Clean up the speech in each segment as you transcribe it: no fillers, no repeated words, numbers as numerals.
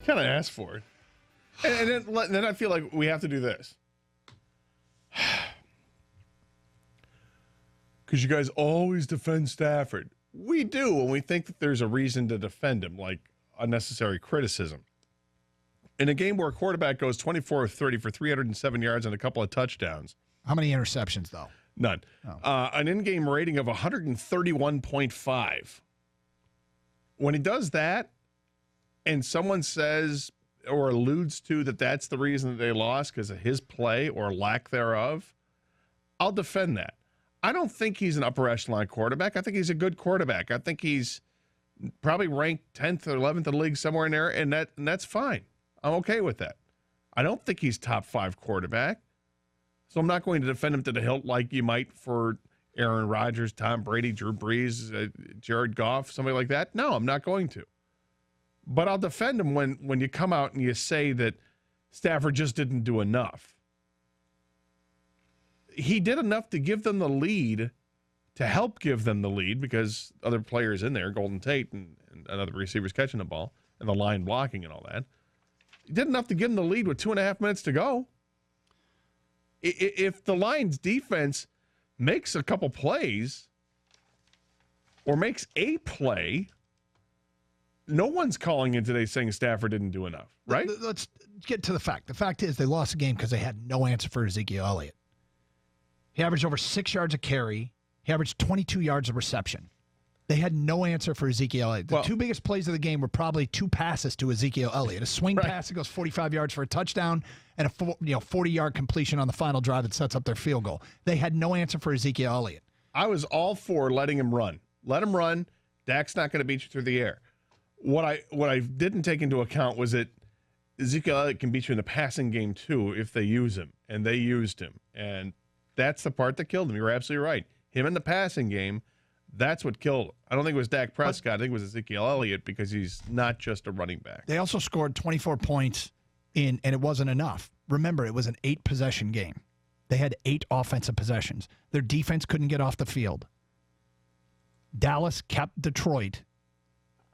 kind of asked for it. And then I feel like we have to do this. Because you guys always defend Stafford. We do when we think that there's a reason to defend him, like unnecessary criticism. In a game where a quarterback goes 24 of 30 for 307 yards and a couple of touchdowns. How many interceptions, though? None. Oh. An in-game rating of 131.5. When he does that and someone says or alludes to that that's the reason that they lost because of his play or lack thereof, I'll defend that. I don't think he's an upper echelon quarterback. I think he's a good quarterback. I think he's probably ranked 10th or 11th in the league, somewhere in there, and that's fine. I'm okay with that. I don't think he's top 5 quarterback, so I'm not going to defend him to the hilt like you might for Aaron Rodgers, Tom Brady, Drew Brees, Jared Goff, somebody like that. No, I'm not going to. But I'll defend him when you come out and you say that Stafford just didn't do enough. He did enough to give them the lead, to help give them the lead, because other players in there, Golden Tate and other receivers catching the ball, and the line blocking and all that. He did enough to give them the lead with 2.5 minutes to go. If the Lions defense makes a couple plays or makes a play, no one's calling in today saying Stafford didn't do enough, right? Let's get to the fact. The fact is they lost the game because they had no answer for Ezekiel Elliott. He averaged over 6 yards a carry. He averaged 22 yards of reception. They had no answer for Ezekiel Elliott. The two biggest plays of the game were probably 2 passes to Ezekiel Elliott. A swing pass that goes 45 yards for a touchdown and a 40-yard completion on the final drive that sets up their field goal. They had no answer for Ezekiel Elliott. I was all for letting him run. Let him run. Dak's not going to beat you through the air. What I didn't take into account was that Ezekiel Elliott can beat you in the passing game too if they use him, and they used him. And that's the part that killed him. You're absolutely right. Him in the passing game, that's what killed him. I don't think it was Dak Prescott. I think it was Ezekiel Elliott because he's not just a running back. They also scored 24 points and it wasn't enough. Remember, it was an 8-possession game. They had 8 offensive possessions. Their defense couldn't get off the field. Dallas kept Detroit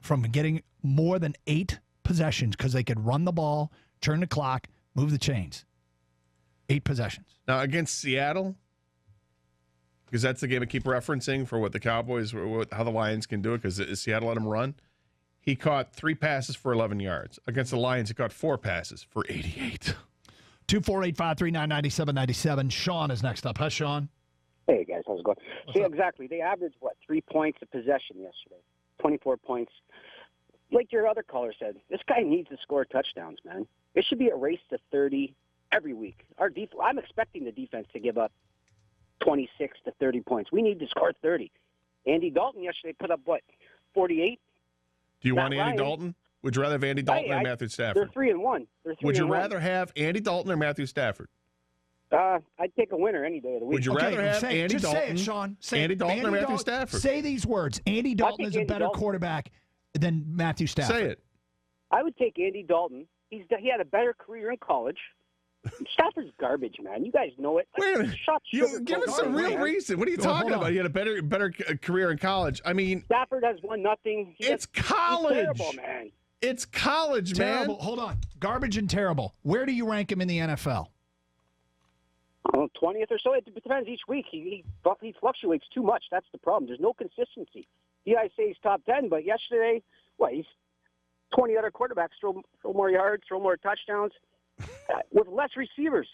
from getting more than 8 possessions because they could run the ball, turn the clock, move the chains. 8 possessions. Now, against Seattle, because that's the game I keep referencing for what the Cowboys, how the Lions can do it, because Seattle let him run. He caught 3 passes for 11 yards. Against the Lions, he caught 4 passes for 88. 248-539-9797. Sean is next up. Huh, Sean? Hey, guys. How's it going? Exactly. They averaged, 3 points a possession yesterday. 24 points. Like your other caller said, this guy needs to score touchdowns, man. It should be a race to 30 every week. I'm expecting the defense to give up 26 to 30 points. We need to score 30. Andy Dalton yesterday put up, 48? Do you want Andy Dalton? Would you rather have Andy Dalton or Matthew Stafford? They're 3-1. Would you rather have Andy Dalton or Matthew Stafford? I'd take a winner any day of the week. Would you rather have Andy Dalton? Say it, Sean. Andy Dalton or Matthew Stafford? Say these words. Andy Dalton is a better quarterback than Matthew Stafford. Say it. I would take Andy Dalton. He had a better career in college. Stafford's garbage, man. You guys know it. Wait a minute. Give us a real reason. What are you talking about? He had a better career in college. I mean, Stafford has won nothing. It's college. He's terrible, man. It's college, man. Hold on. Garbage and terrible. Where do you rank him in the NFL? 20th or so. It depends each week. He fluctuates too much. That's the problem. There's no consistency. You guys say he's top 10, but yesterday, he's 20 other quarterbacks throw more yards, throw more touchdowns. With less receivers.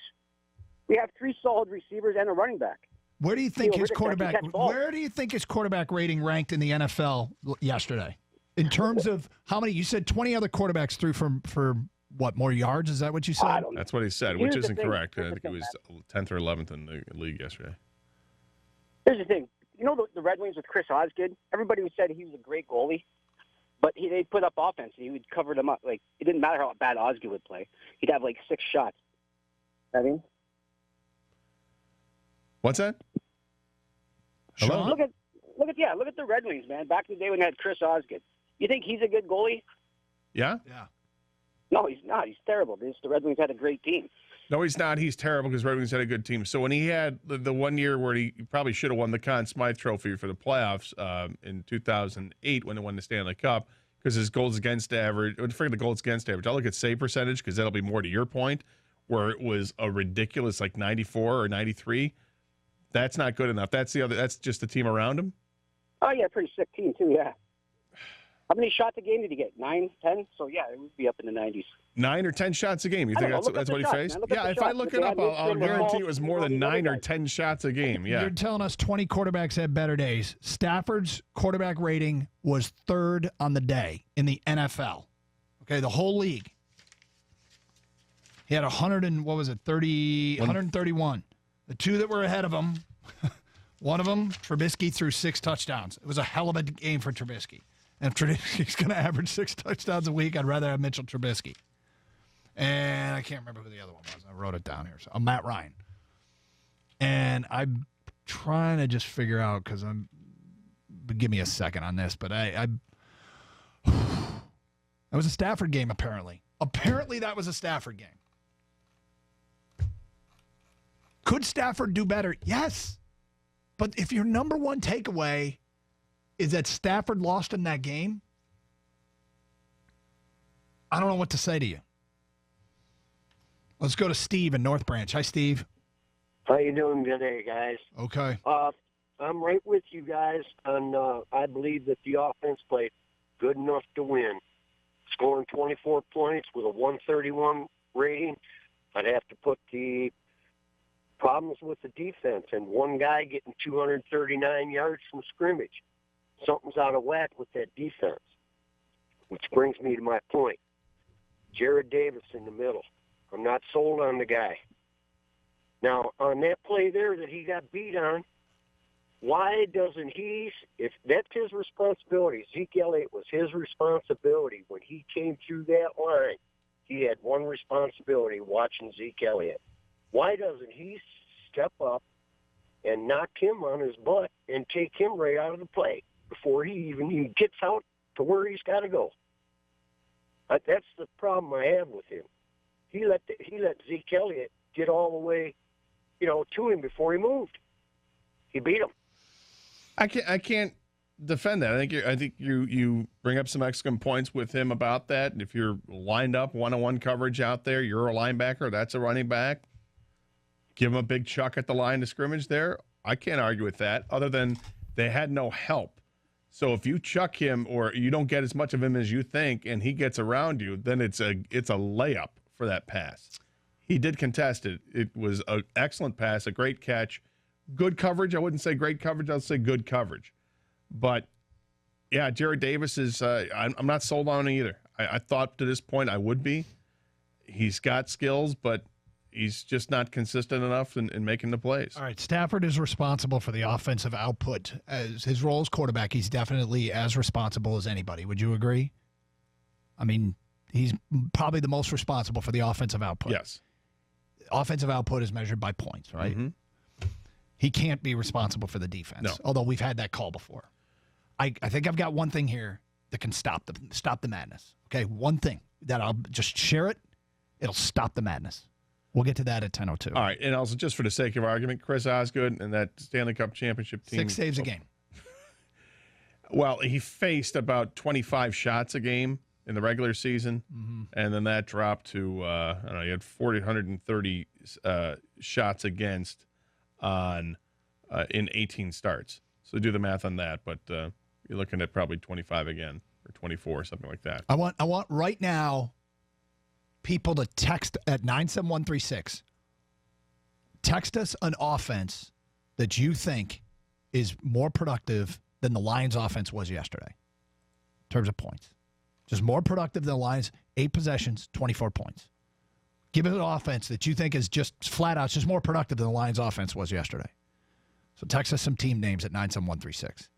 We have 3 solid receivers and a running back. Where do you think his quarterback rating ranked in the NFL yesterday? In terms of how many, you said 20 other quarterbacks threw for what, more yards? Is that what you said? That's what he said, which isn't correct. I think he was 10th or 11th in the league yesterday. Here's the thing. You know the Red Wings with Chris Osgood? Everybody said he was a great goalie. But they put up offense. He would cover them up. Like, it didn't matter how bad Osgood would play. He'd have 6 shots. I mean, what's that? Hello? Look at the Red Wings, man. Back in the day when they had Chris Osgood. You think he's a good goalie? Yeah. Yeah. No, he's not. He's terrible. The Red Wings had a great team. No, he's not. He's terrible because Red Wings had a good team. So when he had the 1 year where he probably should have won the Conn Smythe Trophy for the playoffs in 2008 when they won the Stanley Cup, because his goals against average, forget the goals against average. I'll look at save percentage because that'll be more to your point, where it was a ridiculous like 94 or 93. That's not good enough. That's just the team around him. Oh, yeah, pretty sick team, too, yeah. How many shots a game did he get? 9, 10? So, yeah, it would be up in the 90s. 9 or 10 shots a game. You think that's what he faced? Yeah, if I look it up, I'll guarantee it was more than 9 or 10 shots a game. Yeah. You're telling us 20 quarterbacks had better days. Stafford's quarterback rating was 3rd on the day in the NFL. Okay, the whole league. He had 131. The two that were ahead of him, one of them, Trubisky, threw 6 touchdowns. It was a hell of a game for Trubisky. And if Trubisky's going to average 6 touchdowns a week, I'd rather have Mitchell Trubisky. And I can't remember who the other one was. I wrote it down here. So Matt Ryan. And I'm trying to just figure out, because give me a second on this, but it was a Stafford game, apparently. Apparently that was a Stafford game. Could Stafford do better? Yes. But if your number one takeaway is that Stafford lost in that game, I don't know what to say to you. Let's go to Steve in North Branch. Hi, Steve. How you doing today, guys? Okay. I'm right with you guys on I believe that the offense played good enough to win. Scoring 24 points with a 131 rating, I'd have to put the problems with the defense and one guy getting 239 yards from scrimmage. Something's out of whack with that defense, which brings me to my point. Jared Davis in the middle. I'm not sold on the guy. Now, on that play there that he got beat on, why doesn't he, if that's his responsibility, Zeke Elliott was his responsibility when he came through that line, he had one responsibility, watching Zeke Elliott. Why doesn't he step up and knock him on his butt and take him right out of the play before he even gets out to where he's got to go? That's the problem I have with him. He let Zeke Elliott get all the way, to him before he moved. He beat him. I can't defend that. I think you bring up some excellent points with him about that. And if you're lined up one-on-one coverage out there, you're a linebacker, that's a running back. Give him a big chuck at the line of scrimmage there. I can't argue with that, other than they had no help. So if you chuck him or you don't get as much of him as you think and he gets around you, then it's a layup for that pass. He did contest it. It was an excellent pass, a great catch. Good coverage. I wouldn't say great coverage. I'd say good coverage. But, yeah, Jared Davis is I'm not sold on him either. I thought to this point I would be. He's got skills, but he's just not consistent enough in making the plays. All right, Stafford is responsible for the offensive output. As his role as quarterback, he's definitely as responsible as anybody. Would you agree? I mean, he's probably the most responsible for the offensive output. Yes. Offensive output is measured by points, right? Mm-hmm. He can't be responsible for the defense, no. Although we've had that call before. I think I've got one thing here that can stop the madness. Okay, one thing that I'll just share it. It'll stop the madness. We'll get to that at 10:02. All right, and also just for the sake of argument, Chris Osgood and that Stanley Cup championship team. 6 saves a game. Well, he faced about 25 shots a game in the regular season, and then that dropped to, I don't know, he had 130 shots against in 18 starts. So do the math on that, but you're looking at probably 25 again, or 24, something like that. I want right now people to text at 97136. Text us an offense that you think is more productive than the Lions' offense was yesterday in terms of points. Just more productive than the Lions. 8 possessions, 24 points. Give it an offense that you think is just flat out, just more productive than the Lions' offense was yesterday. So text us some team names at 97136.